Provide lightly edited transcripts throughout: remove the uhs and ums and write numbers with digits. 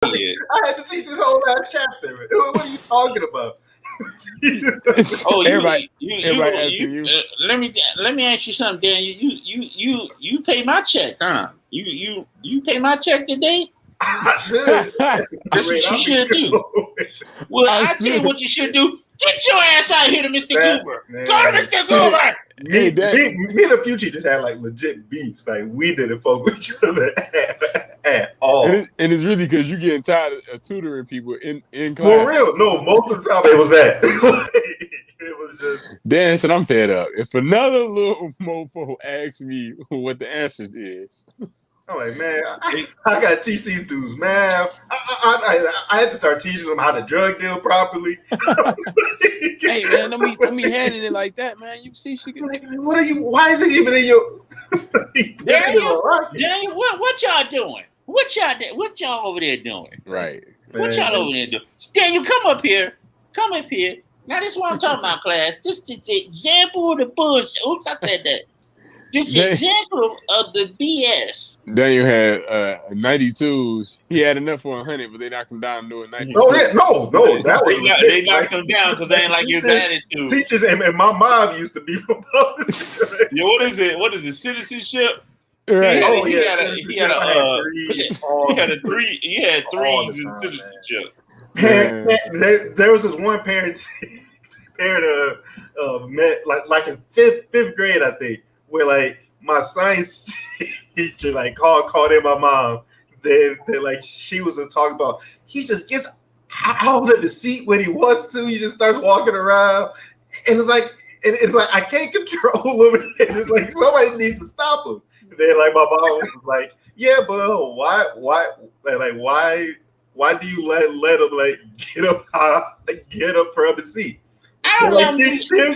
Yeah. I had to teach this whole last chapter. What are you talking about? Everybody asking you. Let me ask you something, Dan. You pay my check, huh? You pay my check today? I should. That's what you should do. Well, I tell you what you should do. Get your ass out here to Mr. Goober. Man. Go to Mr. Goober. Me and a few teachers had like legit beefs. Like we didn't fuck with each other at all. And it's really because you're getting tired of tutoring people in class. For real, no. Most of the time it was that. It was just. Dan said, "I'm fed up. If another little mofo asks me what the answer is." I'm like, man, I gotta teach these dudes math. I had to start teaching them how to drug deal properly. Hey man, let me handle it like that, man. You see, she can. Like, what are you? Why is it even in your? Daniel, what y'all doing? What y'all over there doing? Right. What y'all over there doing? Daniel, come up here. Come up here. Now this is what I'm talking about, class. This is the example of the bullshit. Oops, I said that. This is an example of the BS. Daniel had 92s. He had enough for 100, but they knocked him down to a 92. No, that was they knocked him down because they ain't like his attitude. Teachers and my mom used to be from public. Yeah, what is it? What is it? Citizenship? Right. He had threes in citizenship. There was this one parent met like in fifth grade, I think, where like my science teacher like called in my mom. Then like she was talking about he just gets out of the seat when he wants to. He just starts walking around, and it's like I can't control him. And it's like somebody needs to stop him. And then like my mom was like, yeah, but why do you let him like get up from the seat?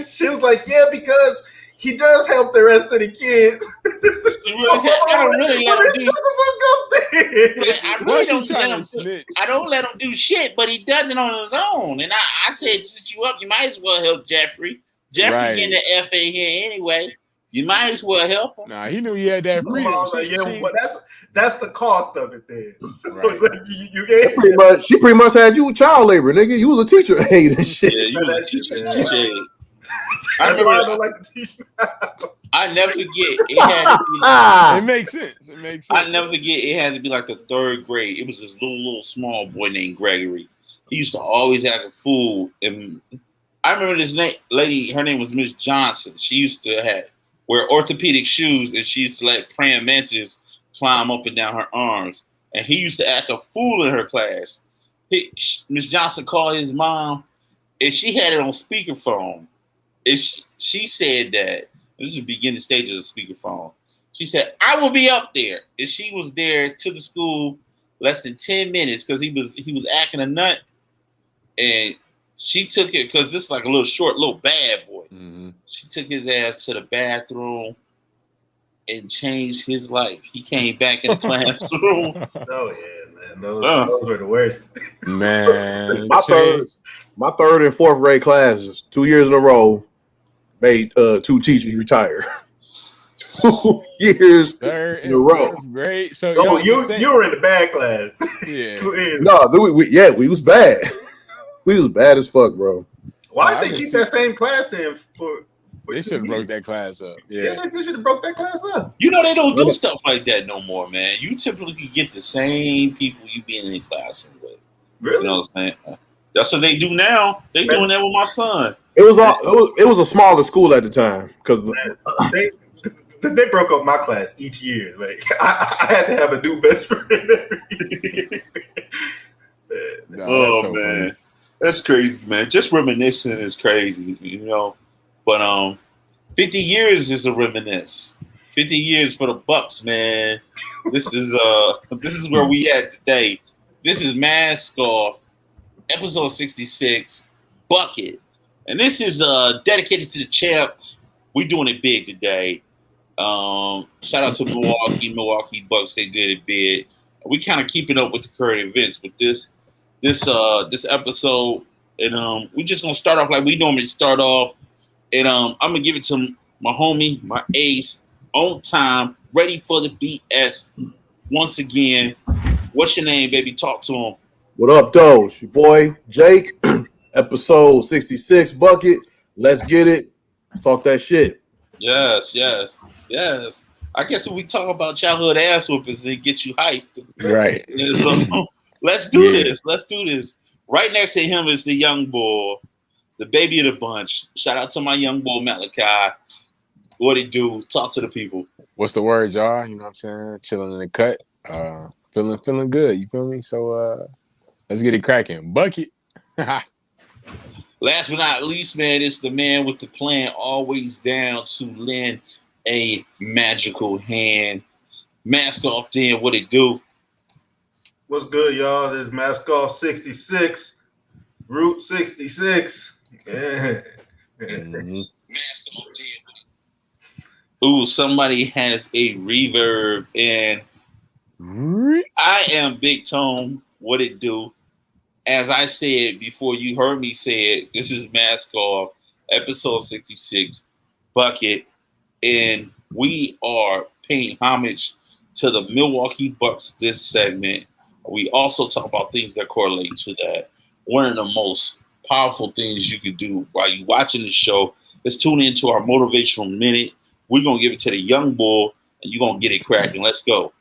She was like, yeah, because he does help the rest of the kids. I don't let him do shit, but he does it on his own. And I said, since you up, you might as well help Jeffrey. Jeffrey getting the F in here anyway. You might as well help him. Nah, he knew he had that freedom. Well, that's the cost of it then. So it's like you she pretty much had you with child labor, nigga. You was a teacher. Hey, this shit. Yeah, you was a teacher. I don't like to teach. I never forget. It had to be it makes sense. I never forget. It had to be like the third grade. It was this little small boy named Gregory. He used to always act a fool. And I remember this lady. Her name was Miss Johnson. She used to wear orthopedic shoes, and she used to let praying mantis climb up and down her arms. And he used to act a fool in her class. Miss Johnson called his mom, and she had it on speakerphone. She said that this is the beginning stages of speakerphone. She said, "I will be up there," and she was there to the school less than 10 minutes because he was acting a nut, and she took it because this is like a little bad boy. Mm-hmm. She took his ass to the bathroom and changed his life. He came back in the classroom. Oh yeah, man, those were the worst. Man, my third and fourth grade classes, 2 years in a row, made 2 teachers retire. 2 years in a row. Great. So you were in the bad class. Yeah. No, we was bad. We was bad as fuck, bro. Why did they keep that same class in for they should have broke that class up. Yeah, they should have broke that class up. You know they don't do stuff like that no more, man. You typically get the same people you be in the classroom with. Really? You know what I'm saying? That's what they do now. They doing that with my son. It was a smaller school at the time because they broke up my class each year. Like I had to have a new best friend every year. Man. Funny. That's crazy, man. Just reminiscing is crazy, you know. But 50 years is a reminisce. 50 years for the Bucks, man. This is where we at today. This is Mask Off, episode 66, Bucket. And this is dedicated to the champs. We doing it big today. Shout out to Milwaukee Bucks. They did it big. We kind of keeping up with the current events with this episode, and we just gonna start off like we normally start off, and I'm gonna give it to my homie, my ace, on time, ready for the BS once again. What's your name, baby? Talk to him. What up, though? It's your boy Jake. Episode 66 bucket. Let's get it. Talk that shit. Yes. I guess if we talk about childhood ass whoopers, it get you hyped. Right. So let's do this. Let's do this. Right next to him is the young boy, the baby of the bunch. Shout out to my young boy Malachi. What it do? Talk to the people. What's the word, y'all? You know what I'm saying? Chilling in the cut. Feeling good. You feel me? So let's get it cracking. Bucket. Last but not least, man, it's the man with the plan, always down to lend a magical hand. Mask off, then what it do? What's good, y'all? This is Mask Off 66, Route 66. Yeah. Mm-hmm. Mask off, then. Ooh, somebody has a reverb, and I am Big Tone. What it do? As I said before, you heard me say it. This is Mask Off, episode 66, Bucket, and we are paying homage to the Milwaukee Bucks this segment. We also talk about things that correlate to that. One of the most powerful things you can do while you're watching the show is tune into our motivational minute. We're going to give it to the young bull, and you're going to get it cracking. Let's go.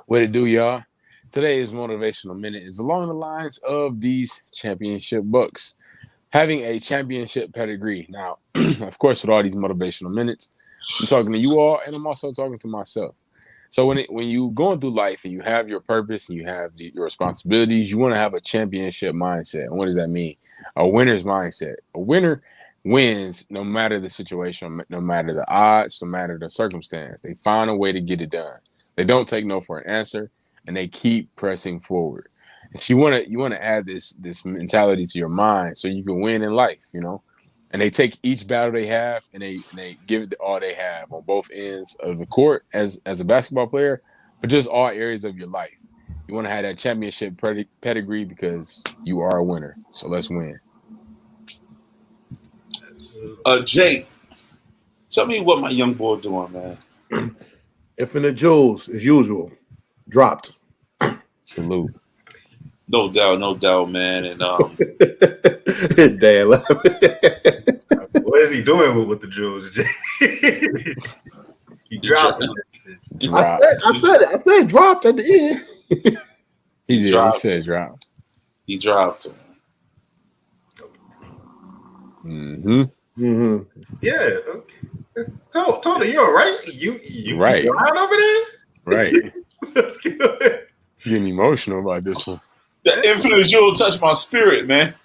What it do, y'all? Today's motivational minute is along the lines of these championship Bucks having a championship pedigree. Now, of course, with all these motivational minutes, I'm talking to you all, and I'm also talking to myself. So when you going through life and you have your purpose and you have your responsibilities, you want to have a championship mindset. And what does that mean? A winner's mindset. A winner wins no matter the situation, no matter the odds, no matter the circumstance. They find a way to get it done. They don't take no for an answer, and they keep pressing forward. And so you want to add this mentality to your mind so you can win in life, you know. And they take each battle they have and they give it all they have on both ends of the court as a basketball player, but just all areas of your life. You want to have that championship pedigree because you are a winner. So let's win. Jake, tell me what my young boy doing, man. Infinite Jewels, as usual, dropped. Salute. No doubt, man. And Damn. What is he doing with the jewels? He dropped it. I said dropped at the end. He said dropped. He dropped. Yeah. Okay. Tony, you're right. You right right over there. Right. That's good. Getting emotional about this one. The infinite jewel touched my spirit, man.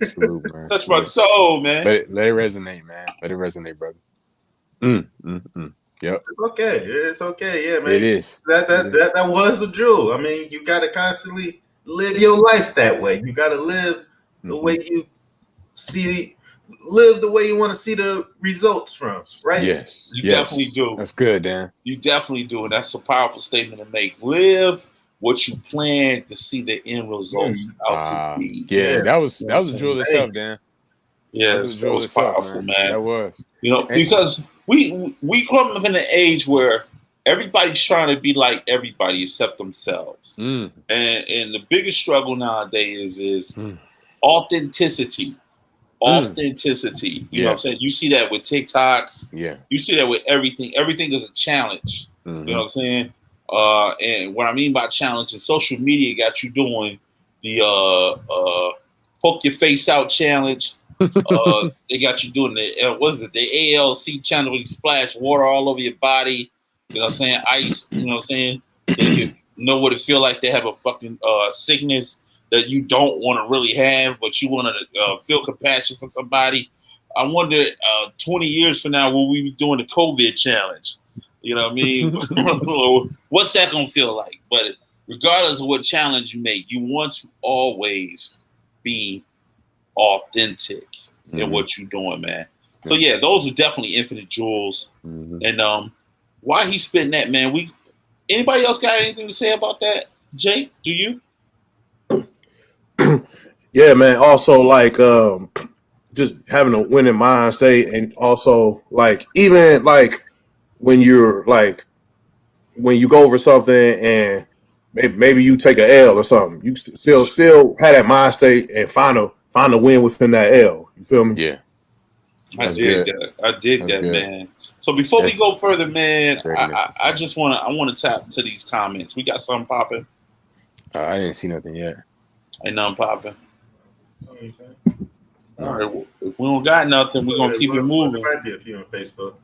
Salute, man. Touch my soul, man. Let it resonate, man. Let it resonate, brother. Yep. It's okay. Yeah, man. It is. That was the jewel. I mean, you got to constantly live your life that way. You got to live the way you live the way you want to see the results from, right? Yes. You definitely do. That's good, Dan. You definitely do. And that's a powerful statement to make. Live what you plan to see the end results out to be. Yeah, that was a jewel itself, Dan. Yes, that was powerful, man. That was. You know, because we come up in an age where everybody's trying to be like everybody except themselves. And the biggest struggle nowadays is authenticity. Authenticity. You know what I'm saying? You see that with TikToks. Yeah. You see that with everything. Everything is a challenge. You know what I'm saying? And what I mean by challenge is social media got you doing the poke your face out challenge. They got you doing the the ALC challenge where you splash water all over your body. You know what I'm saying? Ice. You know what I'm saying? So you know what it feel like to have a fucking sickness that you don't want to really have, but you want to feel compassion for somebody. I wonder, 20 years from now, will we be doing the COVID challenge? You know what I mean? What's that going to feel like? But regardless of what challenge you make, you want to always be authentic in what you're doing, man. So, yeah, those are definitely infinite jewels. And why he's spitting that, man, anybody else got anything to say about that? Jay, do you? Yeah, man. Also, like, just having a winning mindset, and also, like, even like when you go over something and maybe you take an L or something. You still have that mind state and find a win within that L. You feel me? Yeah. I dig that, man. So before we go further, man, I just want to tap to these comments. We got something popping. I didn't see nothing yet. Ain't nothing popping. All right. Well, if we don't got nothing, we're gonna keep it moving. There might be a few on Facebook.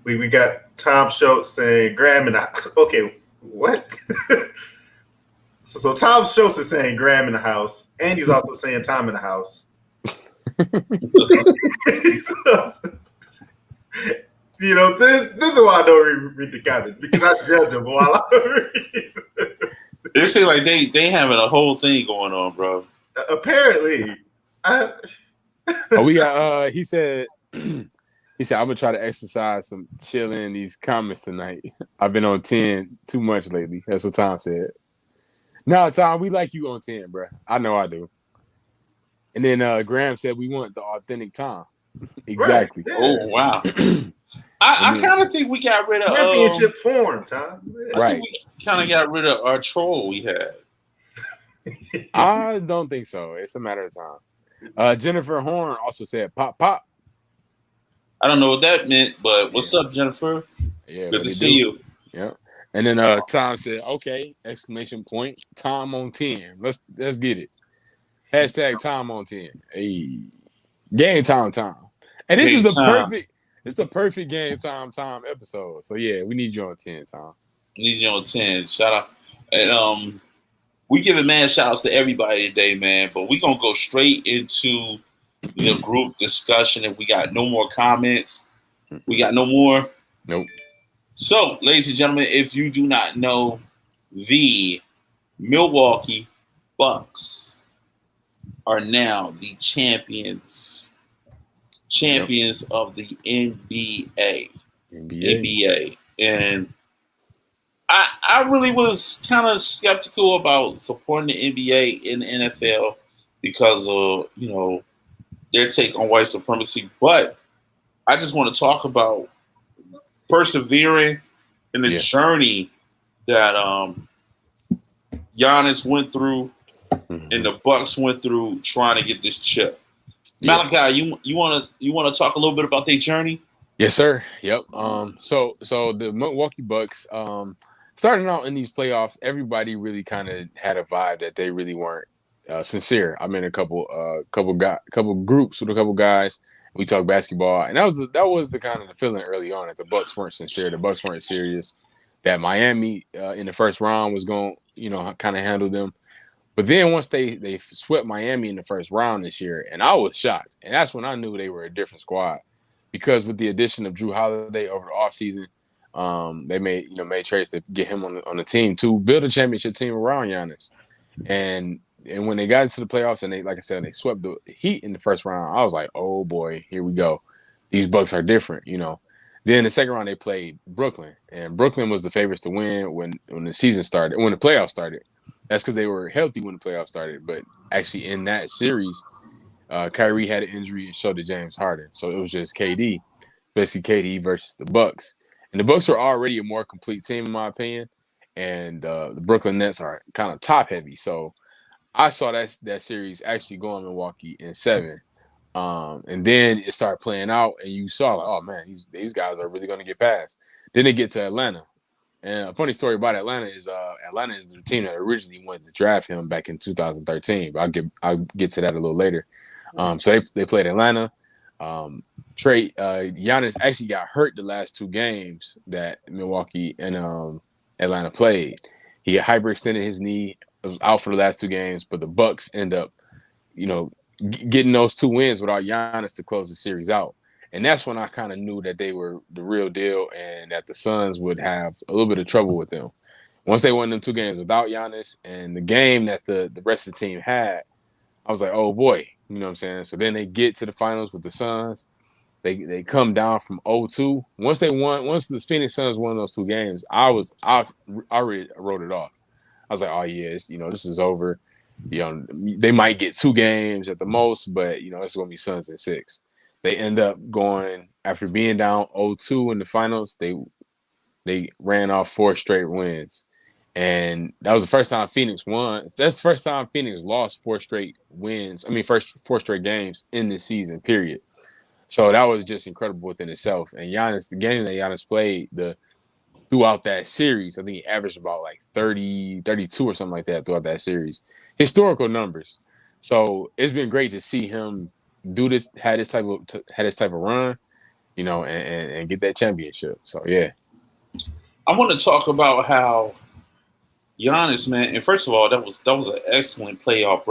We got Tom Schultz saying Graham in the okay. What? so Tom Schultz is saying Graham in the house, and he's also saying Tom in the house. You know, this is why I don't read the comments, because I judge them while I read. It seems like they having a whole thing going on, bro. Apparently, we got. He said, I'm gonna try to exercise some chilling in these comments tonight. I've been on 10 too much lately. That's what Tom said. No, Tom, we like you on 10, bro. I know I do. And then Graham said we want the authentic Tom. Exactly. Right. Oh wow. I kind of think we got rid of championship form, Tom. I think we kind of got rid of our troll we had. I don't think so. It's a matter of time. Jennifer Horn also said pop pop. I don't know what that meant, but what's up, Jennifer? Yeah, good to see you. Yeah. And then Tom said, okay, exclamation point, Tom on 10. Let's get it. Hashtag Tom on 10. Hey. Game time. And this is the perfect game time episode. So yeah, we need you on 10, Tom. We need you on 10. Shout out. And we giving mad shout outs to everybody today, man. But we're gonna go straight into the group discussion. If we got no more comments, we got no more. Nope. So, ladies and gentlemen, if you do not know, the Milwaukee Bucks are now the champions of the NBA. And I really was kind of skeptical about supporting the NBA and the NFL because of, their take on white supremacy. But I just want to talk about persevering in the journey that Giannis went through and the Bucks went through trying to get this chip. Malachi, you want to talk a little bit about their journey? Yes, sir. Yep. So the Milwaukee Bucks, starting out in these playoffs, everybody really kind of had a vibe that they really weren't sincere. I'm in a couple groups with a couple guys. We talk basketball, and that was the kind of the feeling early on that the Bucks weren't sincere. The Bucks weren't serious. That Miami in the first round was going, kind of handle them. But then once they swept Miami in the first round this year, and I was shocked, and that's when I knew they were a different squad, because with the addition of Drew Holiday over the offseason, they made trades to get him on the team to build a championship team around Giannis, and when they got into the playoffs and they, like I said, they swept the Heat in the first round, I was like, oh boy, here we go. These Bucks are different, Then the second round they played Brooklyn, and Brooklyn was the favorites to win when the season started, when the playoffs started. That's because they were healthy when the playoffs started. But actually in that series, Kyrie had an injury and so did James Harden. So it was just KD, basically KD versus the Bucks. And the Bucks were already a more complete team, in my opinion. And the Brooklyn Nets are kind of top heavy. So I saw that series actually go in Milwaukee in 7. And then it started playing out, and you saw like, oh man, these guys are really going to get past. Then they get to Atlanta. And a funny story about Atlanta is the team that originally wanted to draft him back in 2013. But I'll get to that a little later. So they played Atlanta. Giannis actually got hurt the last 2 games that Milwaukee and Atlanta played. He hyperextended his knee. It was out for the last 2 games, but the Bucks end up, getting those 2 wins without Giannis to close the series out. And that's when I kind of knew that they were the real deal and that the Suns would have a little bit of trouble with them. Once they won them 2 games without Giannis and the game that the rest of the team had, I was like, oh boy, you know what I'm saying? So then they get to the finals with the Suns. They come down from 0-2. Once the Phoenix Suns won those 2 games, I already wrote it off. I was like, oh yeah, this is over. They might get 2 games at the most, but it's gonna be Suns in 6. They end up going, after being down 0-2 in the finals, they They ran off 4 straight wins. And that was the first time Phoenix won. That's the first time Phoenix lost 4 straight wins. I mean, first 4 straight games in this season, period. So that was just incredible within itself. And Giannis, the game that Giannis played throughout that series, I think he averaged about like 30, 32 or something like that throughout that series. Historical numbers. So it's been great to see him do this, had this type of run, you know, and get that championship. So yeah. I want to talk about how Giannis, man, and first of all, that was an excellent playoff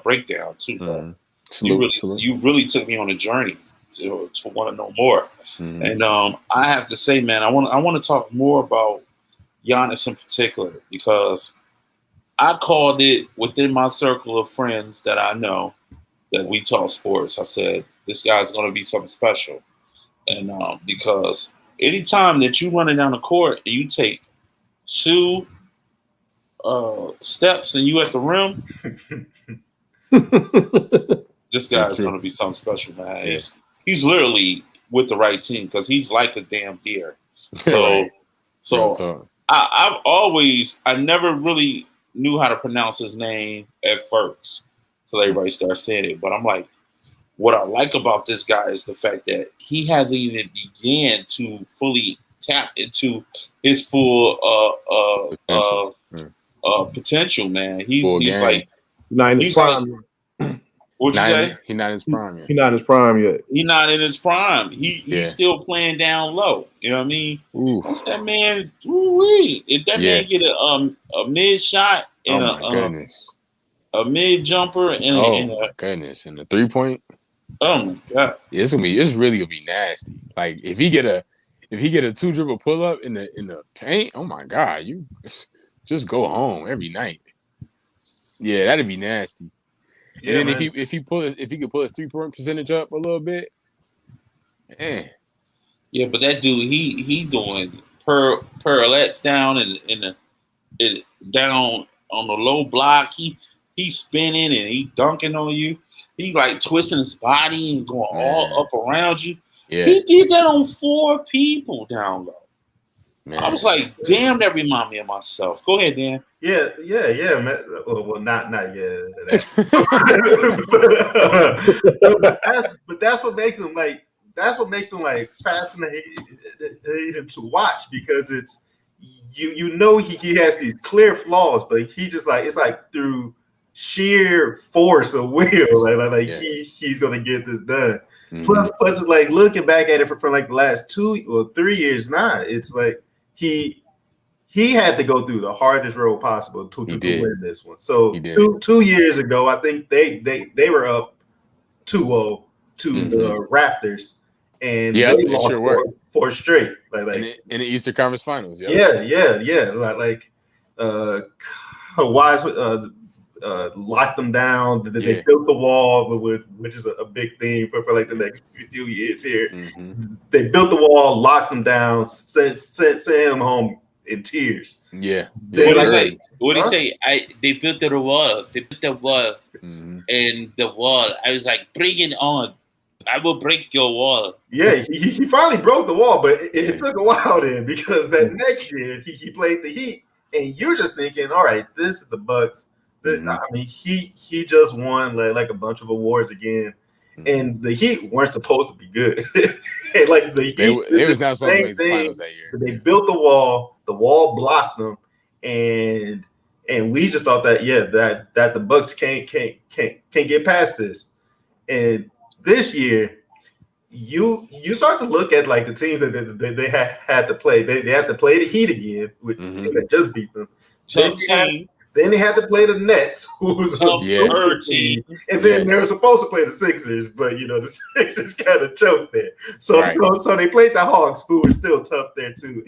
breakdown too, bro. You really took me on a journey to want to know more. Mm-hmm. And I have to say, man, I want to talk more about Giannis in particular, because I called it within my circle of friends that I know that we talk sports. I said, this guy's going to be something special. And because anytime that you running down the court and you take 2 steps and you at the rim, this guy's going to be something special, man. Yeah. He's literally with the right team, because he's like a damn deer. Right. I never really knew how to pronounce his name at first until everybody started saying it. But I'm like, what I like about this guy is the fact that he hasn't even began to fully tap into his full potential, man. He's like, not in his prime. What'd you say? He's not in his prime yet. He's not in his prime yet. He's not in his prime. He's still playing down low. You know what I mean? What's that man? Ooh-wee. If that man get a mid shot and a mid jumper and and a 3-point. Oh my god! Yeah, it's really gonna be nasty. Like if he get a 2-dribble pull up in the paint, oh my god, you just go home every night. Yeah, that'd be nasty. Yeah, and then if he could pull his 3-point percentage up a little bit, man. Yeah, but that dude, he doing pirouettes down and down on the low block. He's spinning and he dunking on you. He like twisting his body and going all up around you. Yeah. He did that on 4 people down low. Man. I was like, damn, that remind me of myself. Go ahead, Dan. Yeah, man. Well, not yet. but that's what makes him like. That's what makes him like fascinating to watch, because it's you know he has these clear flaws, but he just like, it's like through sheer force of will, he's gonna get this done. Mm-hmm. Plus, it's like looking back at it for like the last 2 or 3 years now, it's like he had to go through the hardest road possible to win this one. So 2 years ago, I think they were up 2-0 to the Raptors, and they lost 4 straight. Like in the Eastern Conference Finals. Yeah. Like Wise locked them down. They built the wall, which is a big theme for like the next few years here. Mm-hmm. They built the wall, locked them down, sent him home in tears. Yeah. What do you say? They built the wall. They built the wall, and the wall. I was like, bring it on. I will break your wall. Yeah, he finally broke the wall, but it took a while then, because that next year he played the Heat, and you're just thinking, all right, this is the Bucks. I mean, he just won like a bunch of awards again, and the Heat weren't supposed to be good. Like the Heat, they was not supposed to make the finals that year. They built the wall blocked them, and we just thought that that the Bucks can't get past this. And this year, you start to look at like the teams that they had to play. They had to play the Heat again, which they just beat them. Then they had to play the Nets, who was a third team, and then they were supposed to play the Sixers, but the Sixers kind of choked there. So they played the Hawks, who were still tough there too.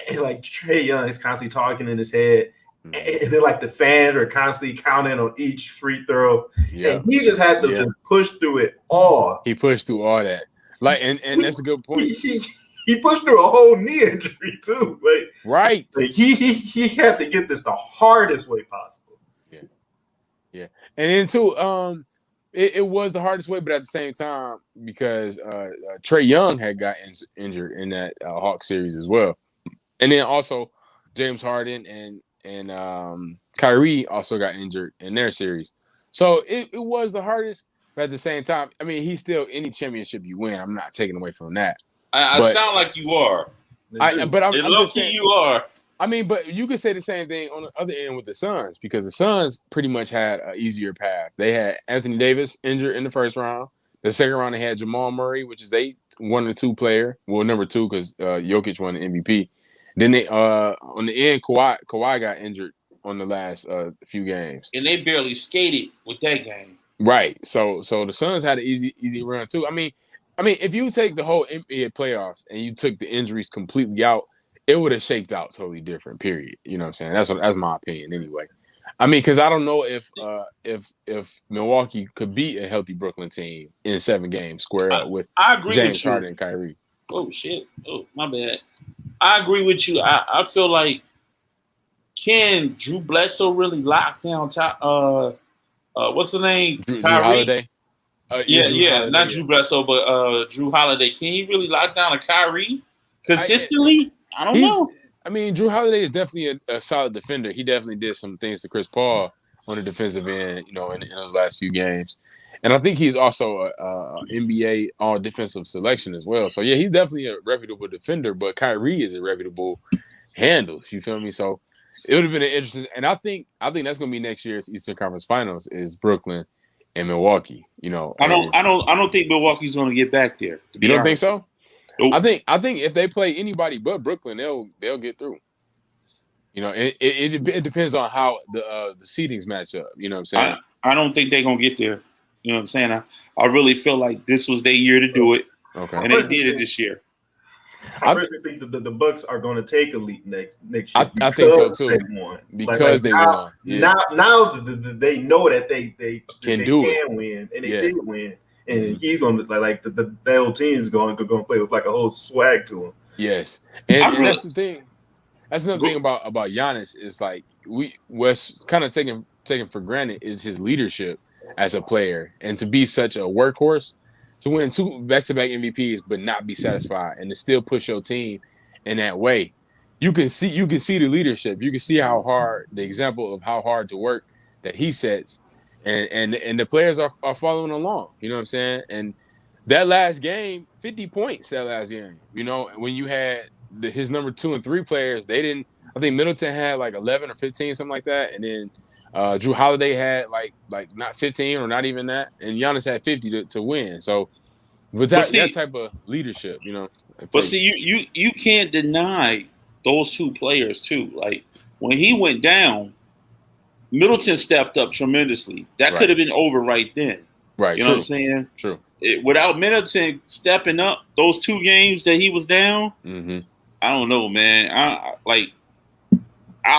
And like Trae Young is constantly talking in his head, and then like the fans are constantly counting on each free throw, and he just had to just push through it all. He pushed through all that, and that's a good point. He pushed through a whole knee injury too. Right. He had to get this the hardest way possible. Yeah. And then too, It was the hardest way, but at the same time, because Trae Young had got injured in that Hawks series as well, and then also James Harden and Kyrie also got injured in their series. So it was the hardest, but at the same time, I mean, he's still any championship you win. I'm not taking away from that. I But sound like you are. I'm And just low-key saying. you are. I mean, but you could say the same thing on the other end with the Suns, because the Suns pretty much had an easier path. They had Anthony Davis injured in the first round. The second round, they had Jamal Murray, which is a 1 or 2 player. Well, number 2 because Jokic won the MVP. Then they on the end, Kawhi got injured on the last few games, And they barely skated with that game. right? So the Suns had an easy run too. I mean, if you take the whole NBA playoffs and you took the injuries completely out, it would have shaped out totally different. Period. You know what I'm saying? That's my opinion anyway. I mean, because I don't know if Milwaukee could beat a healthy Brooklyn team in 7 games square up with I agree James with you. Harden and Kyrie. Oh shit! Oh my bad. I agree with you. I feel like, can Drew Bledsoe really lock down what's the name? Drew Kyrie? Holiday. Yeah, Holiday, not Drew Bledsoe, but Drew Holiday. Can he really lock down a Kyrie consistently? I don't know. I mean, Drew Holiday is definitely a solid defender. He definitely did some things to Chris Paul on the defensive end, you know, in those last few games. And I think he's also a NBA all defensive selection as well. So yeah, he's definitely a reputable defender, but Kyrie is a reputable handles. You feel me? So it would have been an interesting, and I think that's gonna be next year's Eastern Conference Finals is Brooklyn and Milwaukee. You know, I don't think Milwaukee's going to get back there. You don't think so? Nope. I think if they play anybody but Brooklyn, they'll get through. You know, it depends on how the seedings match up. You know what I'm saying? I don't think they're gonna get there. You know what I'm saying? I really feel like this was their year to do it, okay, and they did it this year. I really think that the Bucks are going to take a leap next year. I think so too. They won. Because they won. Yeah. Now they know that they can win, and they did win. And he's going to like the whole team's going to play with like a whole swag to him. Yes, and that's the thing. That's another thing about Giannis is like what's kind of taken for granted is his leadership as a player, and to be such a workhorse, to win 2 back-to-back MVPs but not be satisfied and to still push your team in that way. You can see the leadership. You can see how hard the example of how hard to work that he sets, and the players are following along. You know what I'm saying? And that last game, 50 points that last game. You know, when you had his number 2 and 3 players, they didn't. I think Middleton had like 11 or 15, something like that, and then Drew Holiday had like not 15 or not even that, and Giannis had 50 to win. So, that type of leadership, you know. But see, you can't deny those 2 players too. Like when he went down, Middleton stepped up tremendously. That could have been over right then. Right. You know what I'm saying? True. Without Middleton stepping up those 2 games that he was down, I don't know, man. I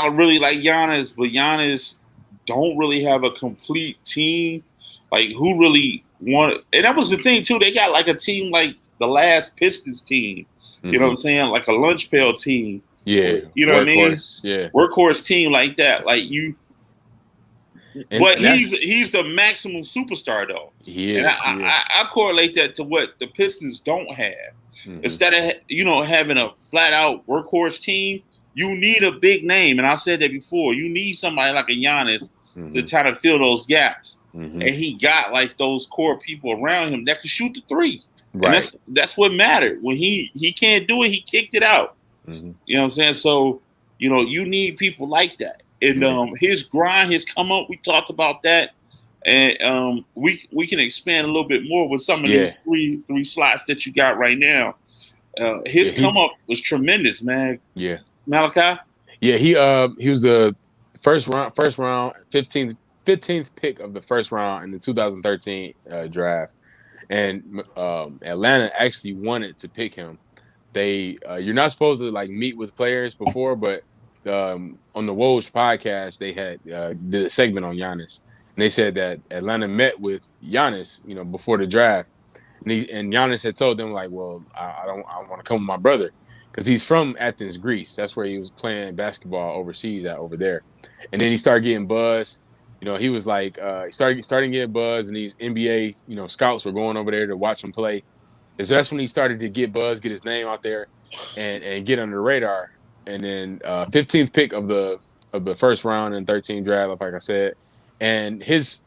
really like Giannis, but Giannis don't really have a complete team. Like, who really wanted? And that was the thing too. They got like a team like the last Pistons team. You know what I'm saying? Like a lunch pail team. Yeah. You know what I mean? Yeah. Workhorse team like that. Like you. But he's the maximum superstar though. He is. And I correlate that to what the Pistons don't have. Instead of having a flat out workhorse team, you need a big name. And I said that before. You need somebody like a Giannis to try to fill those gaps. And he got like those core people around him that could shoot the 3. Right. And that's what mattered. When he can't do it, he kicked it out. You know what I'm saying? So, you need people like that. And his grind, his come up, we talked about that. And we can expand a little bit more with some of these three slots that you got right now. His come up was tremendous, man. Yeah. Malachi? Yeah, he was the first round, 15th pick of the first round in the 2013 draft. And Atlanta actually wanted to pick him. You're not supposed to like meet with players before, but on the Woj podcast, they had did a segment on Giannis, and they said that Atlanta met with Giannis, before the draft, and Giannis had told them like, well, I want to come with my brother because he's from Athens, Greece. That's where he was playing basketball overseas over there, and then he started getting buzzed. he was like starting to get buzz, and these NBA scouts were going over there to watch him play. And so that's when he started to get buzz, get his name out there, and get under the radar. And then 15th pick of the first round and 13th draft, like I said, and his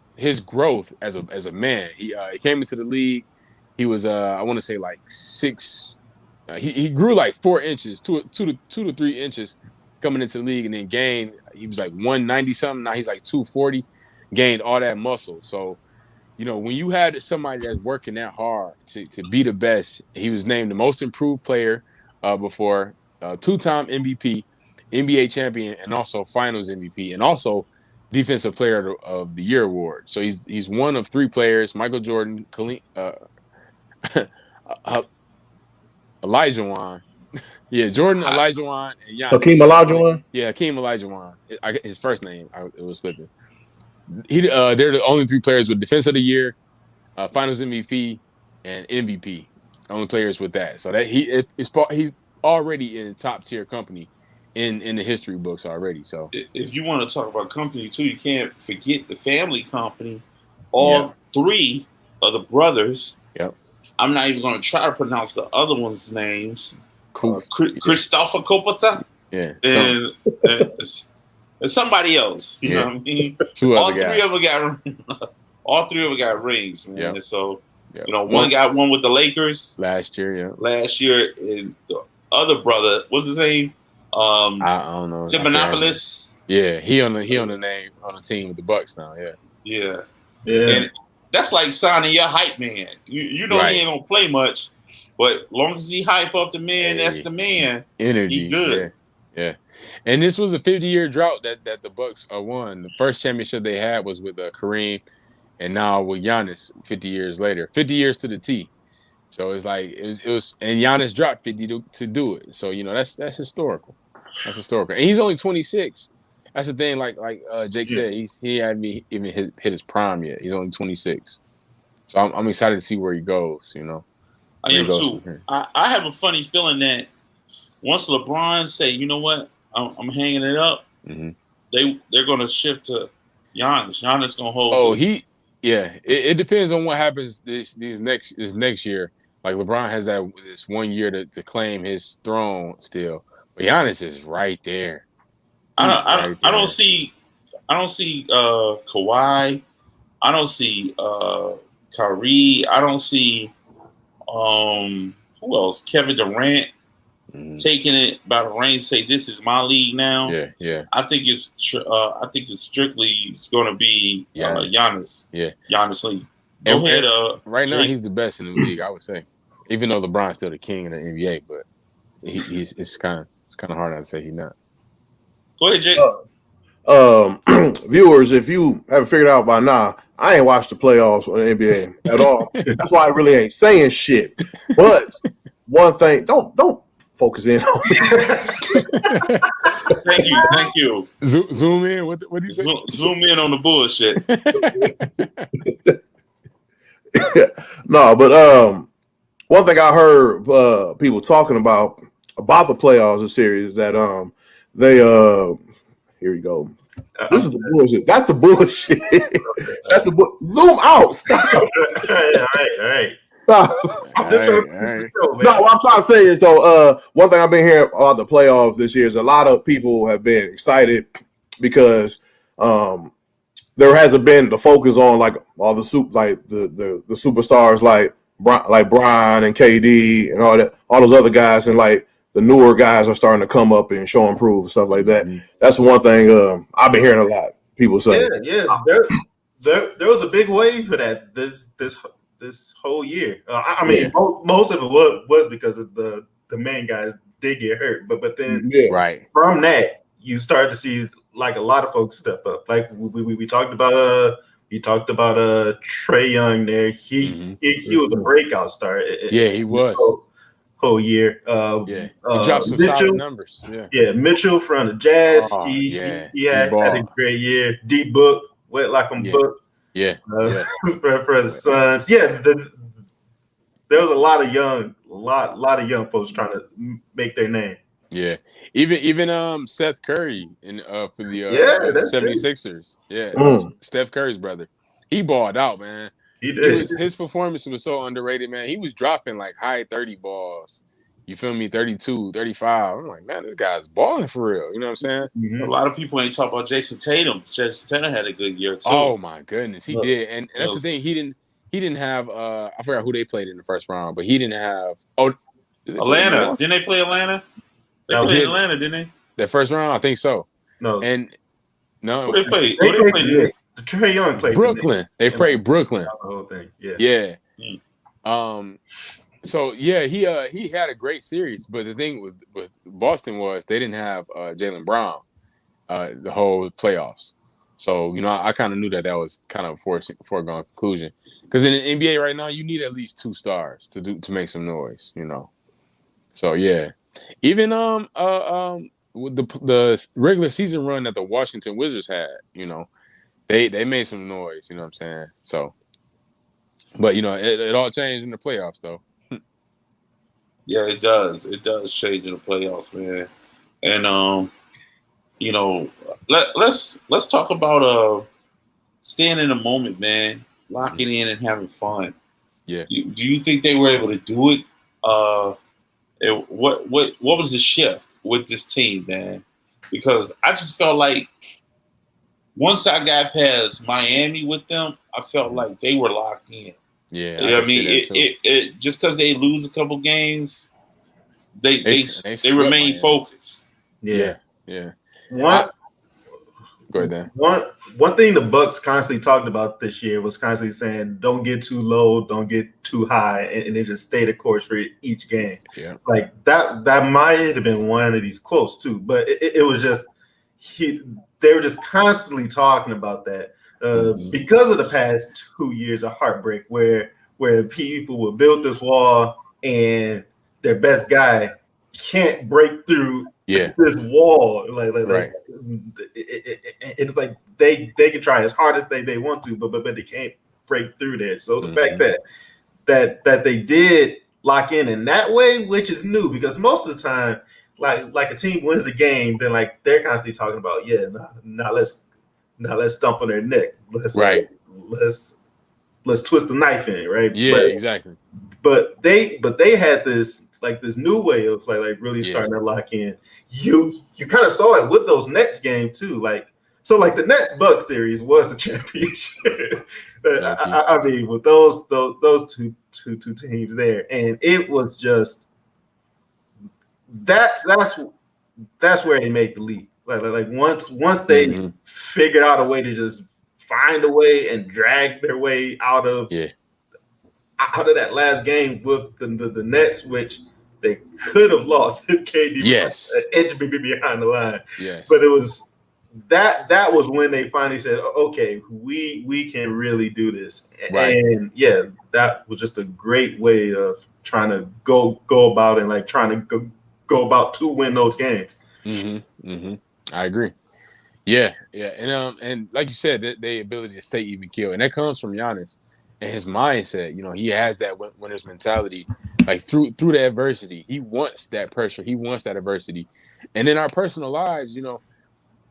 growth as a man. He came into the league. He was I want to say like 6. He grew like 4 inches, 2 to 3 inches coming into the league, and then gained. He was like 190 something. Now he's like 240. Gained all that muscle. So when you had somebody that's working that hard to be the best, he was named the most improved player before, 2-time MVP, NBA champion, and also Finals MVP, and also Defensive Player of the Year award. So he's one of 3 players: Michael Jordan, Elijah Yeah, Jordan, Elijah and Giannis. Hakeem Olajuwon? Yeah, Hakeem Olajuwon. His first name, it was slipping. They're the only 3 players with Defense of the Year, Finals MVP, and MVP. Only players with that. So that he's already in top tier company in the history books already. So if you want to talk about company too, you can't forget the family company. All 3 of the brothers. Yep. I'm not even going to try to pronounce the other one's names. Cool. Christopher Coppola. Yeah. And somebody else. You know what I mean? 2 all other three guys. of them got all 3 of them got rings, man. Yep. And so Yep. one got one with the Lakers last year, and the other brother, what's his name? I don't know. Timanopolis. Yeah, he on the name on the team with the Bucks now. Yeah. Yeah. And that's like signing your hype man. You know he ain't gonna play much, but long as he hype up the man, that's the man. Energy. He good. Yeah. And this was a 50-year drought that the Bucks won. The first championship they had was with Kareem, and now with Giannis 50 years later. 50 years to the T. So it's like it was and Giannis dropped 50 to do it. So that's historical. That's historical. And he's only 26. That's the thing, like Jake said, he hadn't even hit his prime yet. He's only 26. So I'm excited to see where he goes, I am too. I have a funny feeling that once LeBron say, you know what, I'm hanging it up, they're gonna shift to Giannis. Giannis gonna hold. It depends on what happens this next year. Like LeBron has this 1 year to claim his throne still. But Giannis is right there. I don't see Kawhi. I don't see Kyrie. I don't see who else? Kevin Durant taking it by the reins. Say this is my league now. Yeah. I think it's strictly going to be Giannis. Yeah, Giannis league. Go ahead. Right now he's the best in the league, I would say. Even though LeBron's still the king of the NBA, but it's kind of hard not to say he's not. Go ahead, Jake. Viewers, if you haven't figured out by now, I ain't watched the playoffs on the NBA at all. That's why I really ain't saying shit. But one thing, don't focus in on me. Thank you. Zoom in. What do you say? Zoom in on the bullshit. No, but one thing I heard people talking about the playoffs this series that they here you go. This is the bullshit. That's the bullshit. That's the zoom out. Stop. All right. No, what I'm trying to say is though, one thing I've been hearing about the playoffs this year is a lot of people have been excited because there hasn't been the focus on like all the the superstars like Brian and KD and all those other guys, and like the newer guys are starting to come up and show improve and stuff like that. That's one thing I've been hearing a lot people say. Yeah. There was a big wave for that this whole year. Most of it was because of the main guys did get hurt, but then from that you start to see like a lot of folks step up. Like we talked about Trae Young there. He was a breakout star. He was. Whole year. He dropped some solid numbers. Mitchell from the Jazz. He had a great year. D Book, wet like I'm Book. For the Suns. There was a lot of young folks trying to make their name. Yeah. Even Seth Curry in for the Yeah, that's true. 76ers. Yeah. Mm. Steph Curry's brother. He balled out, man. He did. His performance was so underrated, man. He was dropping like high 30 balls. You feel me? 32, 35. I'm like, man, this guy's balling for real. You know what I'm saying? A Mhm. lot of people ain't talk about Jason Tatum. Jason Tatum had a good year too. Oh my goodness, he Look, did. And that's the thing. He didn't have I forgot who they played in the first round, but he didn't have did they play Atlanta. Milwaukee? Didn't they play Atlanta? They That was played it. Atlanta, didn't they? That first round, I think so. No, And no, Who they played? they Who they played played? the Knicks. Trae Young played Brooklyn. They played Brooklyn. the whole thing. Yeah. Yeah. Mm. So yeah, he had a great series, but the thing with Boston was they didn't have Jaylen Brown the whole playoffs. So I kind of knew that was kind of a foregone conclusion, because in the NBA right now you need at least 2 stars to make some noise. So yeah, even with the regular season run that the Washington Wizards had, they made some noise. You know what I'm saying? So, but it all changed in the playoffs though. Yeah, it does. It does change in the playoffs, man. And let's talk about staying in the moment, man. Locking in and having fun. Yeah. Do you think they were able to do it? What was the shift with this team, man? Because I just felt like once I got past Miami with them, I felt like they were locked in. Yeah, I mean, it just because they lose a couple games, they remain focused. Yeah. One, go ahead, Dan. One thing the Bucks constantly talked about this year was constantly saying, "Don't get too low, don't get too high," and they just stay the course for each game. Yeah, like that might have been one of these quotes too, but it was just they were just constantly talking about that because of the past 2 years of heartbreak, where people will build this wall and their best guy can't break through this wall. Right. It's like they can try as hard as they want to, but they can't break through there. So the fact that they did lock in that way, which is new, because most of the time, like a team wins a game, then like they're constantly talking about, let's stomp on their neck. Let's twist the knife in, right? Yeah, exactly. But they had this new way of like really starting to lock in. You kind of saw it with those Nets games too. So the Nets Bucks series was the championship. I mean, with those two teams there, and it was just that's where they made the leap. Like once they figured out a way to just find a way and drag their way out of that last game with the Nets, which they could have lost if KD was an inch behind the line. Yes. But it was that was when they finally said, okay, we can really do this. Right. And that was just a great way of trying to go about and like trying to go about to win those games. I agree. Yeah. And like you said, the ability to stay even keel, and that comes from Giannis and his mindset. He has that winner's mentality. Like through the adversity, he wants that pressure. He wants that adversity. And in our personal lives,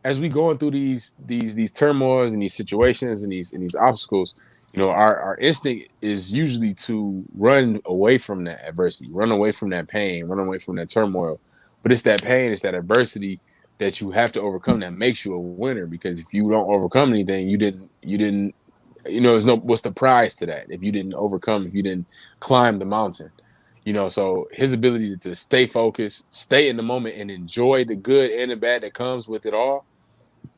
as we going through these turmoils and these situations and these obstacles, our instinct is usually to run away from that adversity, run away from that pain, run away from that turmoil. But it's that pain, it's that adversity that you have to overcome that makes you a winner. Because if you don't overcome anything, you didn't. What's the prize to that if you didn't overcome, if you didn't climb the mountain? So his ability to stay focused, stay in the moment, and enjoy the good and the bad that comes with it all,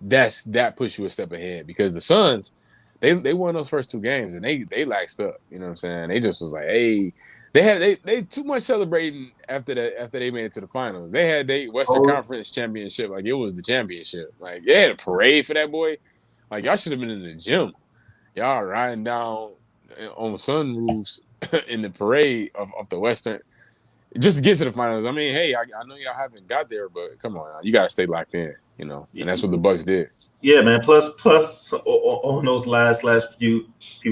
that puts you a step ahead. Because the Suns, they won those first 2 games and they laxed up. You know what I'm saying? They just was like, hey, they too much celebrating after they made it to the finals. They had Western Conference championship like it was the championship. Like they had a parade for that boy. Like y'all should have been in the gym. Y'all riding down on the sunroofs in the parade of the Western just to get to the finals. I mean, hey, I know y'all haven't got there, but come on, you gotta stay locked in, and that's what the Bucks did. Yeah, man. Plus on those last few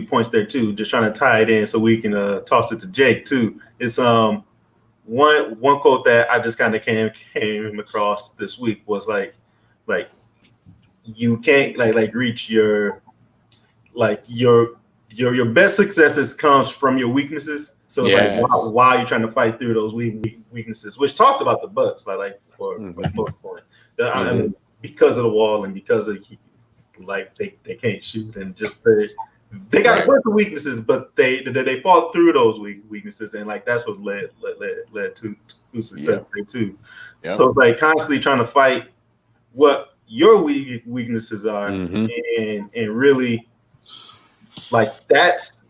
points there too. Just trying to tie it in so we can toss it to Jake too. It's one quote that I just kind of came across this week was like you can't reach your best successes comes from your weaknesses. So it's Yes. like why are you trying to fight through those weaknesses? Which talked about the Bucks for most part. I mean, because of the wall and because of they can't shoot and just they got a bunch of weaknesses, but they fought through those weaknesses, and like that's what led to success there too. Yep. So it's like constantly trying to fight what your weaknesses are, and really like that's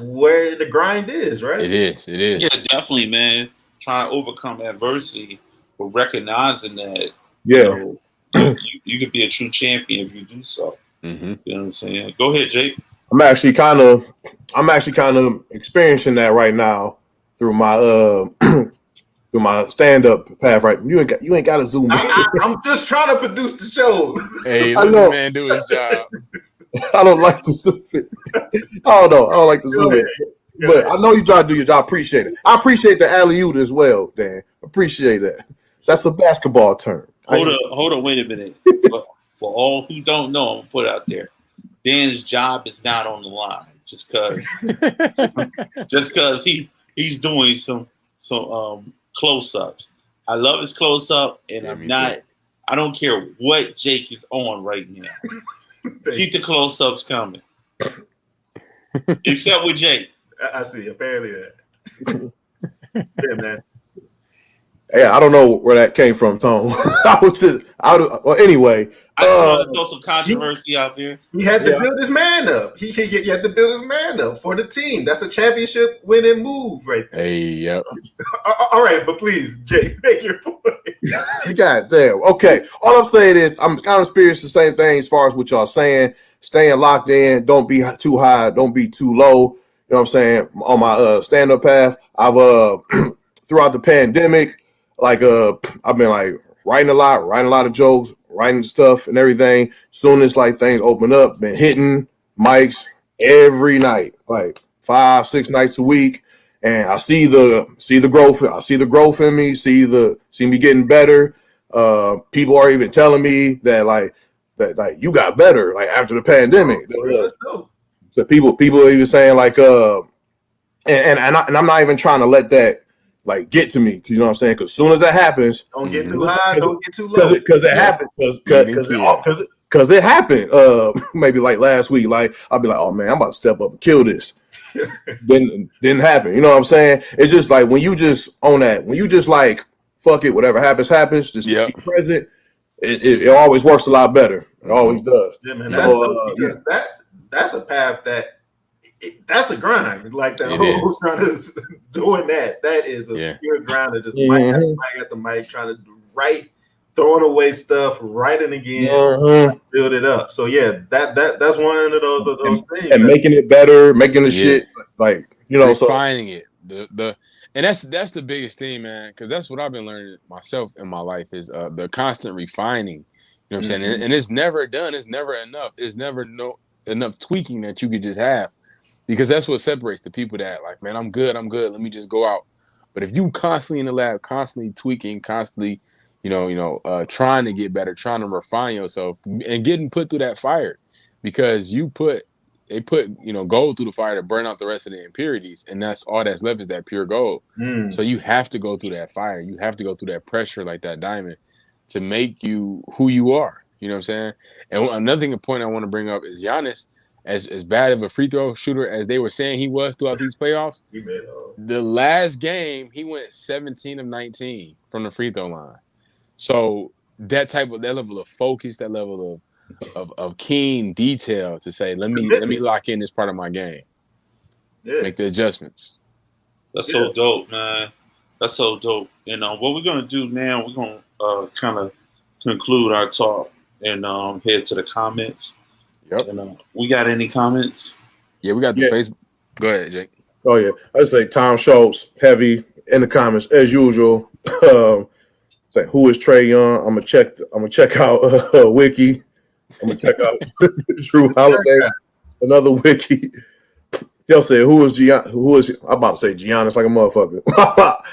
where the grind is, right? It is. Yeah, definitely, man. Trying to overcome adversity, but recognizing that you could be a true champion if you do so. You know what I'm saying? Go ahead, Jake. I'm actually kind of experiencing that right now through my through my stand-up path. Right, you ain't got to zoom in. I'm just trying to produce the show. Hey, let the man do his job. I don't like to zoom in. I don't like to zoom in. But I know you try to do your job. Appreciate it. I appreciate the alley-oop as well, Dan. Appreciate that. That's a basketball term. Hold on, wait a minute. For all who don't know, I'm gonna put out there, Dan's job is not on the line just because he's doing some close-ups. I love his close-up, and I don't care what Jake is on right now. Keep the close-ups coming. Except with Jake. I see. Apparently that. Yeah, man. Yeah, I don't know where that came from, Tone. Anyway. I just want to throw some controversy out there. He had to build his man up. He had to build his man up for the team. That's a championship winning move right there. Hey, yep. All right, but please, Jay, make your point. God damn. Okay. All I'm saying is I'm kind of experiencing the same thing as far as what y'all saying. Staying locked in. Don't be too high. Don't be too low. You know what I'm saying? On my stand-up path, I've throughout the pandemic, like I've been like writing a lot of jokes, writing stuff and everything. Soon as like things open up, been hitting mics every night, like 5-6 nights a week, and I see the growth. I see the growth in me. See me getting better. People are even telling me that you got better like after the pandemic. So people are even saying like and I'm not even trying to let that like get to me, because you know what I'm saying, because as soon as that happens, don't get too high, don't get too low, because it happens, because it happened maybe like last week, like I'll be like, oh man, I'm about to step up and kill this. Didn't happen, you know what I'm saying? It's just like when you just own that, when you just like fuck it, whatever happens, just be present, it always works a lot better. It always does. Yeah, man, that's a path that's a grind. Like the whole trying to doing that is a pure grind of just mic at the mic, trying to write, throwing away stuff, writing again, build it up. So yeah, that's one of those things. And making it better, making the shit like refining it. And that's the biggest thing, man, because that's what I've been learning myself in my life is the constant refining. You know what I'm saying? And it's never done. It's never enough. It's never enough tweaking that you could just have. Because that's what separates the people that like, man, I'm good. Let me just go out. But if you constantly in the lab, constantly tweaking, constantly, trying to get better, trying to refine yourself, and getting put through that fire, because they put gold through the fire to burn out the rest of the impurities, and that's all that's left is that pure gold. So you have to go through that fire. You have to go through that pressure like that diamond to make you who you are. You know what I'm saying? And another point I want to bring up is Giannis. As bad of a free throw shooter as they were saying he was throughout these playoffs, the last game he went 17 of 19 from the free throw line. So that level of focus, that level of keen detail to say, let me lock in this part of my game, make the adjustments. That's so dope, man. That's so dope. And what we're gonna do now, we're gonna kind of conclude our talk and head to the comments. Yep. And, we got any comments? Yeah, we got the Facebook. Go ahead, Jake. Oh yeah, I say Tom Schultz heavy in the comments as usual. Say who is Trae Young? I'm gonna check out Wiki. I'm gonna check out Drew Holiday. Another Wiki. He'll say, who is I'm about to say Giannis like a motherfucker.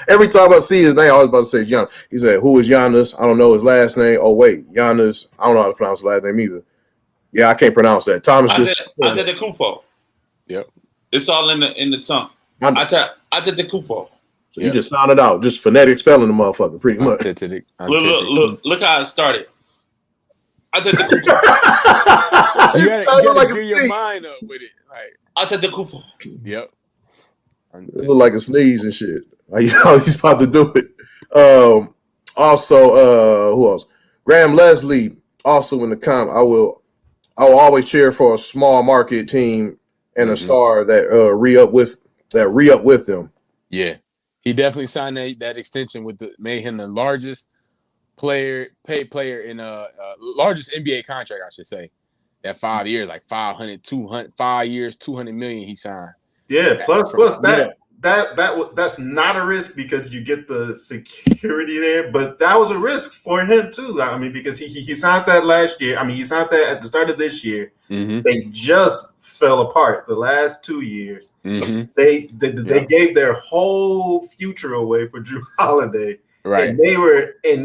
Every time I see his name, I always about to say Giannis. He said, who is Giannis? I don't know his last name. Oh, wait, Giannis. I don't know how to pronounce his last name either. Yeah, I can't pronounce that. Thomas. Antetokounmpo. Yep. It's all in the tongue. Antetokounmpo. So you just found it out. Just phonetic spelling the motherfucker, pretty much. Look how it started. Antetokounmpo. You gotta get your mind up with it. Like Antetokounmpo. Yep. It look like a sneeze and shit. You know he's about to do it. Also, who else? Graham Leslie, also in the comp. I will always cheer for a small market team and a star that re-up with them. Yeah. He definitely signed that extension made him the largest paid player in largest NBA contract, I should say. That 5 years, like 5 years, $200 million he signed. Yeah, plus that's not a risk because you get the security there, but that was a risk for him too. I mean, because he signed that last year. I mean, he signed that at the start of this year. Mm-hmm. They just fell apart the last 2 years. Mm-hmm. They gave their whole future away for Drew Holiday. Right. And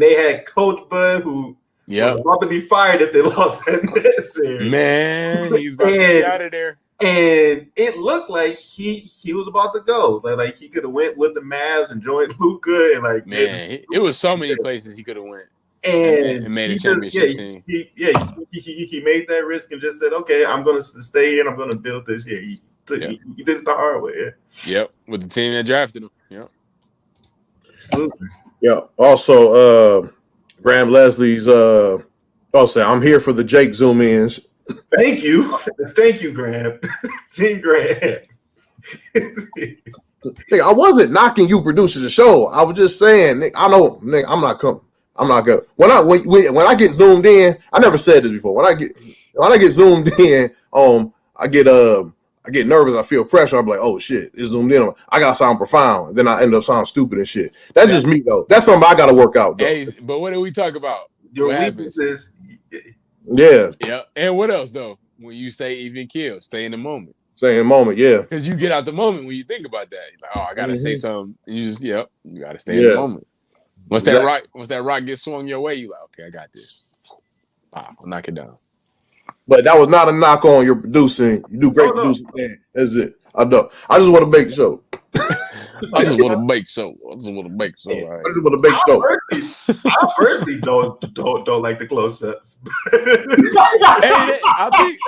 they had Coach Bud who was about to be fired if they lost that series. Man, he's about to get out of there. And it looked like he was about to go. Like he could have went with the Mavs and joined Luka and like it was so many places he could have went and made a championship team. He made that risk and just said, "Okay, I'm going to stay here and I'm going to build this here." He did it the hard way. Yep, with the team that drafted him. Yep. Absolutely. Yeah. Also, Graham Leslie's. I'm here for the Jake zoom ins. Thank you, Graham. Team Graham. I wasn't knocking you producing the show. I was just saying, Nick, I know, Nick, I'm not coming. I'm not good. When I get zoomed in, I never said this before. When I get zoomed in, I get nervous. I feel pressure. I'm like, oh shit, it's zoomed in. I gotta sound profound. Then I end up sounding stupid and shit. That's just me though. That's something I gotta work out. Though. Hey, but what do we talk about? Your weaknesses. Yeah. Yeah. And what else though? When you say even kill, stay in the moment. Stay in the moment, yeah. Because you get out the moment when you think about that. You're like, oh, I gotta say something. And you just you gotta stay in the moment. Once that rock gets swung your way, you like, okay, I got this. I'll knock it down. But that was not a knock on your producing. You do great producing. Man. That's it. I know. I just want to make show. I just want to make show. Right. I just want to make show. I personally don't like the close-ups. I think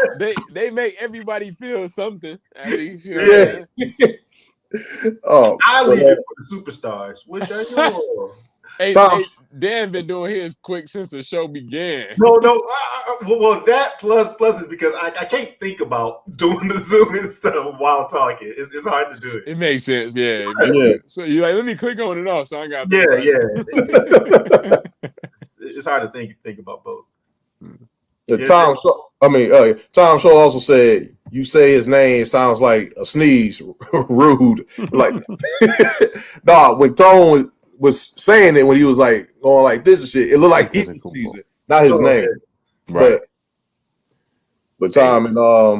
they make everybody feel something. At least, I leave it for the superstars. Which are yours? Hey, Dan been doing his quick since the show began. No. Well, that plus is because I can't think about doing the Zoom and stuff while talking. It's hard to do it. It makes sense, yeah. Sense. So you're like, let me click on it off, so I got. It's hard to think about both. Tom Shaw also said, "You say his name sounds like a sneeze, rude." Like, when Tone was saying it when he was like going like this and shit, it looked like he was not his name. Right. But Tom and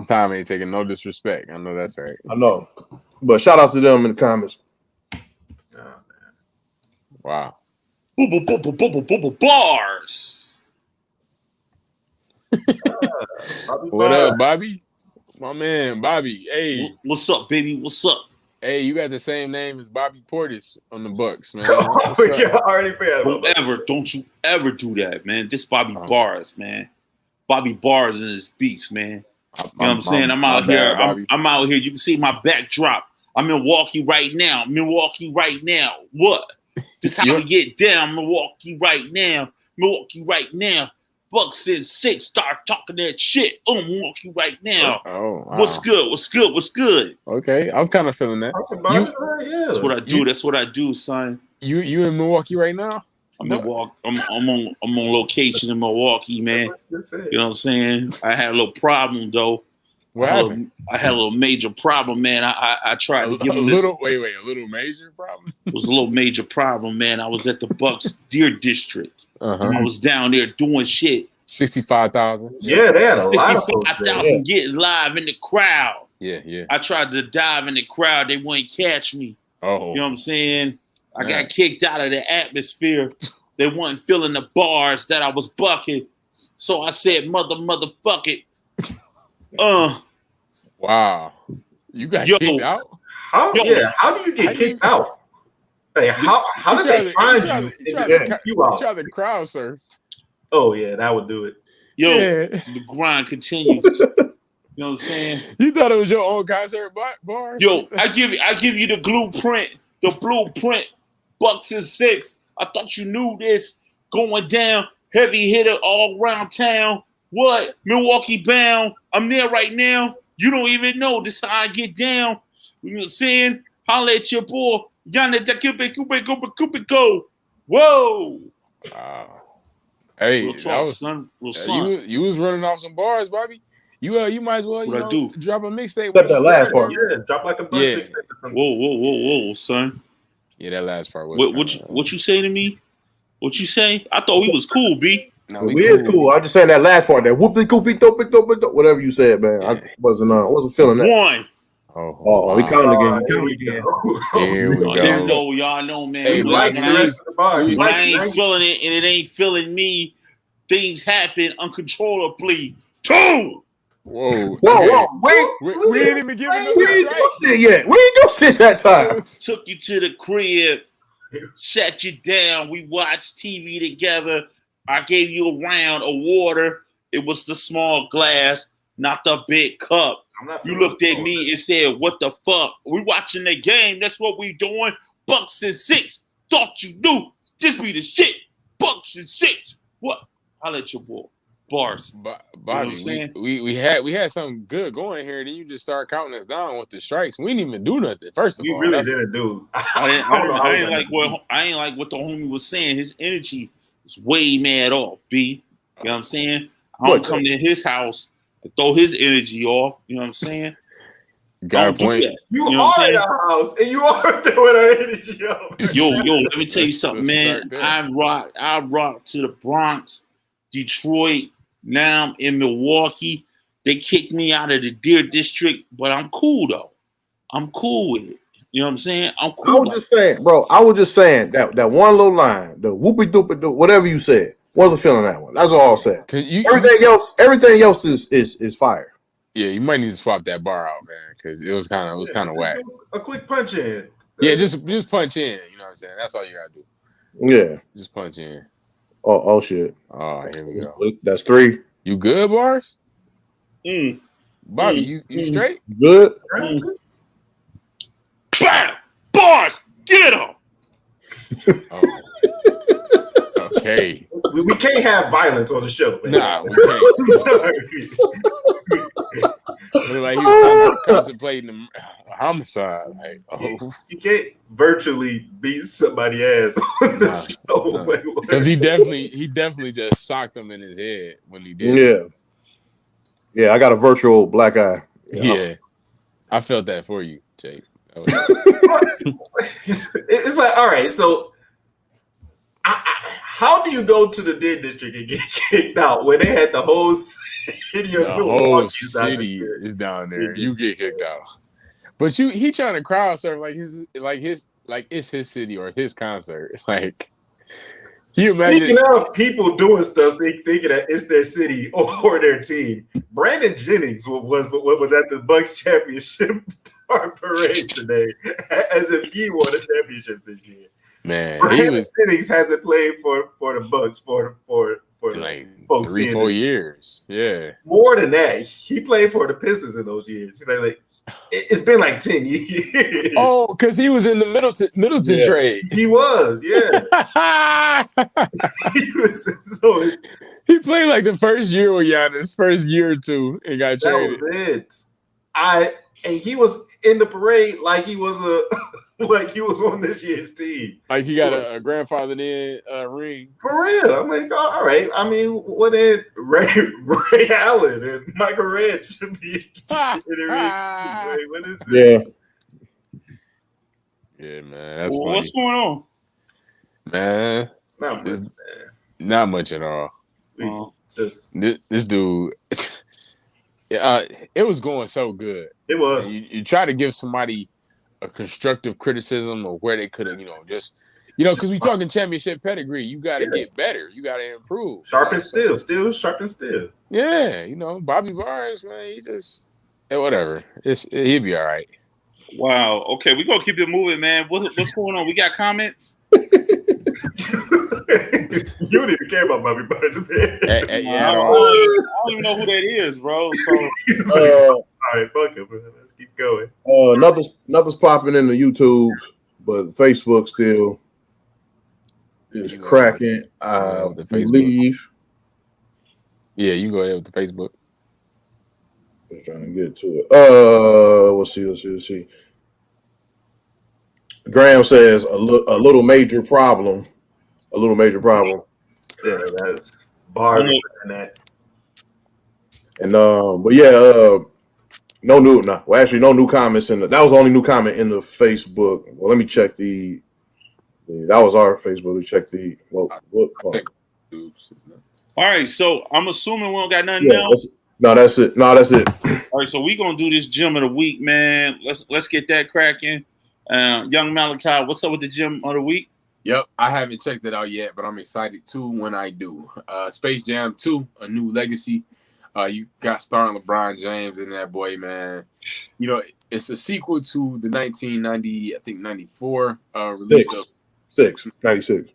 Tom ain't taking no disrespect. I know that's right. I know. But shout out to them in the comments. Oh, man. Wow. Bars. What up, Bobby? My man, Bobby. Hey. What's up, baby? What's up? Hey, you got the same name as Bobby Portis on the Bucks, man. Don't you ever do that, man. This Bobby Bars, man. Bobby Bars and his beats, man. You know what I'm saying? I'm out here. I'm out here. You can see my backdrop. I'm in Milwaukee right now. What? This how we get down. Milwaukee right now. Bucks in 6. Start talking that shit. Milwaukee right now. Oh, wow. What's good? Okay, I was kind of feeling that. That's what I do. That's what I do, son. You in Milwaukee right now? I'm on location in Milwaukee, man. You know what I'm saying? I had a little problem though. What happened? I had a little major problem, man. I tried to give him this. A little major problem? It was a little major problem, man. I was at the Bucks Deer District. I was down there doing shit. 65,000. Yeah, they had a lot of 65,000 getting live in the crowd. Yeah. I tried to dive in the crowd. They wouldn't catch me. Oh. You know what I'm saying? I Yeah. got kicked out of the atmosphere. They weren't filling the bars that I was bucking. So I said, motherfuck it. Wow. You got kicked out? How do you get kicked out? Like, how did they find you? You tried to crowd surf. Oh yeah, that would do it. The grind continues. You know what I'm saying? You thought it was your own concert bar? Yo, I give you the blueprint. The blueprint. Bucks and 6. I thought you knew this. Going down, heavy hitter all around town. What? Milwaukee bound. I'm there right now. You don't even know. This how I get down. You know what I'm saying? Holla at your boy. Yannis, go. Whoa. Wow. Hey, Real talk, son. You was running off some bars, Bobby. You might as well drop a mixtape. Except that last part. Yeah, drop like a bunch of mixtape. Whoa, son. Yeah, that last part was. What you say to me? What you say? I thought we was cool, B. No, we is cool. I just saying that last part, that whoopie coopie dope, whatever you said, man. I wasn't feeling that. One. We counting again. Here we go. Y'all know, man. Hey, when I ain't feeling it and it ain't feeling me, things happen uncontrollably. 2. Whoa. Wait. We ain't even giving no shit yet. We ain't do shit that time. Took you to the crib, sat you down. We watched TV together. I gave you a round of water. It was the small glass, not the big cup. You looked at me and said, "What the fuck? We watching the game. That's what we doing. Bucks and 6. Thought you knew. Just be the shit. Bucks and 6. What? I'll let your boy. Bars. Bobby, you know we had something good going here. Then you just start counting us down with the strikes. We didn't even do nothing. First of all, really didn't do. I ain't like what the homie was saying. His energy is way mad off. B. You know what I'm saying? I don't come to his house and throw his energy off. You know what I'm saying? Got a point. You are in our house and you are throwing our energy off. Yo, let me tell you something, man. I rock to the Bronx, Detroit. Now I'm in Milwaukee. They kicked me out of the Deer District, but I'm cool though. I'm cool with it. You know what I'm saying? I'm cool. I was just saying that one little line, the whoopie doopie, whatever you said, wasn't feeling that one. That's all I'm saying. Everything else is fire. Yeah, you might need to swap that bar out, man, because it was kind of whack. A quick punch in. Yeah, just punch in. You know what I'm saying? That's all you gotta do. Yeah, just punch in. Oh shit. Oh, here we go. That's 3. You good, Bars? Bobby, you straight? Good. Bam! Bars! Get him! Okay. We can't have violence on the show, man. Nah, we can't. Like he was contemplating a homicide. Like, you can't virtually beat somebody's ass on the show. Because he definitely just socked him in his head when he did. Yeah, I got a virtual black eye. Yeah. I felt that for you, Jake. It's like, all right, so how do you go to the Deer District and get kicked out when they had the whole city of Milwaukee? The whole city is down there. You get kicked out. But he trying to crowd surf like it's his city or his concert. Like, you imagine? Speaking of people doing stuff, thinking that it's their city or their team. Brandon Jennings was at the Bucks championship parade today, as if he won a championship this year. Man, Brandon Jennings hasn't played for the Bucks for like 3-4 years. Yeah, more than that. He played for the Pistons in those years. Like it's been like 10 years. Oh, because he was in the Middleton trade. He was, yeah. He played like the first year with Giannis, first year or two, and got traded. That was it. And he was in the parade like he was on this year's team. Like he got a grandfathered in ring. For real. I'm like, all right. I mean, what did Ray Allen and Michael Redd should be in the ring? What is this? Yeah, man. That's funny. What's going on? Man. Not much at all. This dude. It was going so good. It And was. you try to give somebody a constructive criticism of where they could have, because we talking championship pedigree. You got to get better. You got to improve. Sharp and still sharp and still. Yeah, Bobby Barnes, man, whatever. He'll be all right. Wow. Okay, we're gonna keep it moving, man. What's going on? We got comments? You don't even care about Bobby Barnes, man. Yeah, I don't even know who that is, bro. So All right, fuck it, man. Let's keep going. Nothing's popping in the YouTubes, but Facebook still is cracking. I believe. Yeah, you go ahead with the Facebook. Just trying to get to it. Let's see. Graham says a little major problem. Yeah, that's bars and that. And but yeah, no new comments in that was the only new comment in the Facebook. Well, let me check that was our Facebook. We check the what. All right, so I'm assuming we don't got nothing else. No, that's it. All right, so we're gonna do this gym of the week, man. Let's get that cracking. Young Malachi, what's up with the gym of the week? Yep, I haven't checked it out yet, but I'm excited too when I do. Space Jam 2, A New Legacy. You got starring LeBron James in that boy, man. It's a sequel to the 94 release of 96.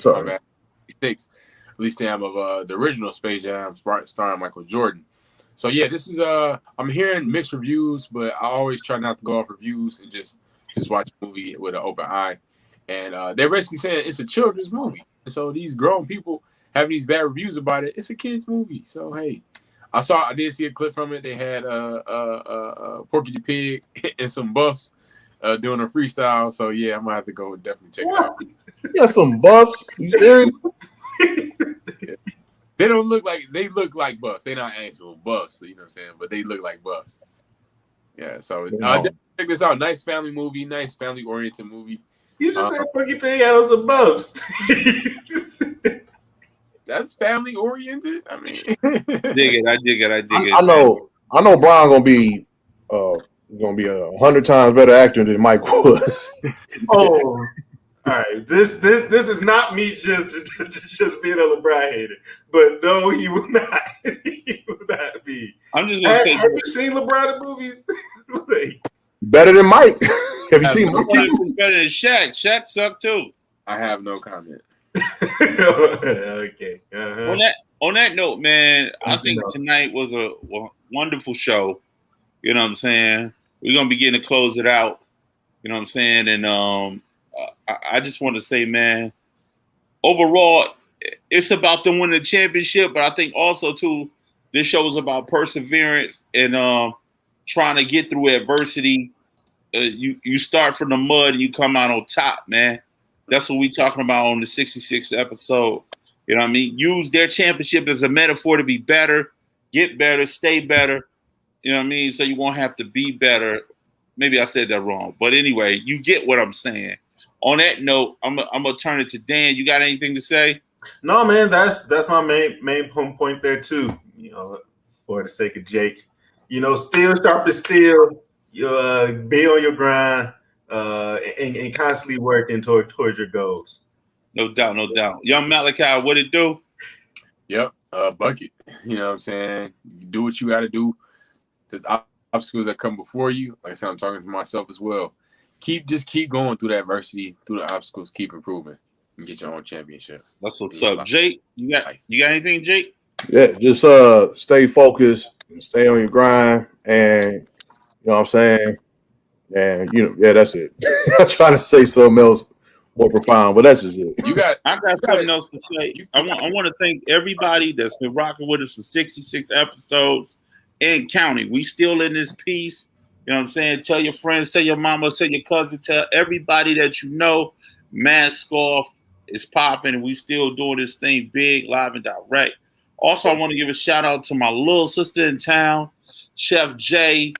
Sorry, 96 release time of the original Space Jam starring Michael Jordan. So yeah, this is I'm hearing mixed reviews, but I always try not to go off reviews and just watch a movie with an open eye. And they're basically saying it's a children's movie. And so these grown people having these bad reviews about it, it's a kid's movie. So hey, I did see a clip from it. They had Porky the Pig and some buffs doing a freestyle. So yeah, I'm gonna have to go and definitely check it out. Yeah, some buffs. You serious? They look like buffs. They're not actual buffs, you know what I'm saying? But they look like buffs. Yeah, so check this out. Nice family movie, nice family-oriented movie. You just said Porky Pig had some buffs. That's family-oriented? I mean. I dig it. I know Brian gonna be 100 times better actor than Mike was. Oh. All right, this is not me just being a LeBron hater, but no, he will not. He will not be. I'm just gonna say, have you seen LeBron in movies? Better than Mike. Have you seen Mike? Better than Shaq. Shaq sucked too. I have no comment. Okay. On that note, man, I think tonight was a wonderful show. You know what I'm saying? We're gonna begin to close it out. You know what I'm saying? And I just want to say, man, overall, it's about them winning the championship, but I think also, too, this show is about perseverance and trying to get through adversity. You start from the mud and you come out on top, man. That's what we talking about on the 66th episode. You know what I mean? Use their championship as a metaphor to be better, get better, stay better. You know what I mean? So you won't have to be better. Maybe I said that wrong. But anyway, you get what I'm saying. On that note, I'm gonna turn it to Dan. You got anything to say? No, man. That's my main point there too. For the sake of Jake, still sharp as steel. You be on your grind and constantly working towards your goals. No doubt. Young Malachi, what it do? Yep, bucket. You know what I'm saying? You do what you got to do. The obstacles that come before you. Like I said, I'm talking to myself as well. Keep going through the adversity, through the obstacles, keep improving, and get your own championship. That's what's up. Jake, you got anything, Jake? Yeah, just stay focused and stay on your grind, and you know what I'm saying? And that's it. I'm trying to say something else more profound, but that's just it. I got something else to say. I want to thank everybody that's been rocking with us for 66 episodes and counting. We still in this piece. You know what I'm saying? Tell your friends, tell your mama, tell your cousin, tell everybody that you know. Mask off. It's popping, and we still doing this thing big, live and direct. Also, I want to give a shout out to my little sister in town, Chef Jay.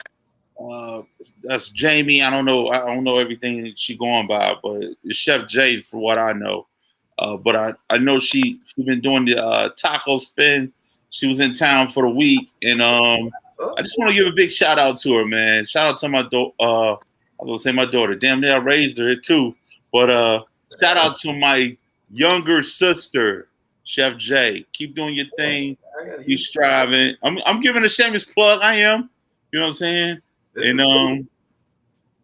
That's Jamie. I don't know everything that she going by, but it's Chef Jay for what I know. But I know she's been doing the taco spin. She was in town for the week, and I just want to give a big shout out to her, man. Shout out to my daughter. I was gonna say my daughter. Damn, I raised her too. But shout out to my younger sister, Chef J. Keep doing your thing. Keep striving. I'm giving a shameless plug. I am. You know what I'm saying? And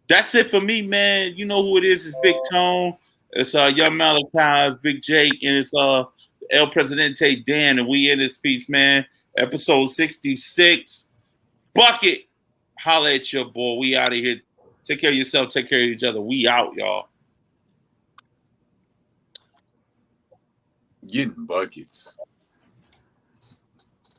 that's it for me, man. You know who it is. It's Big Tone. It's Young Malachi. It's Big Jake, and it's El Presidente Dan. And we in this piece, man. Episode 66. Bucket. Holla at your boy. We out of here. Take care of yourself. Take care of each other. We out, y'all. Getting buckets.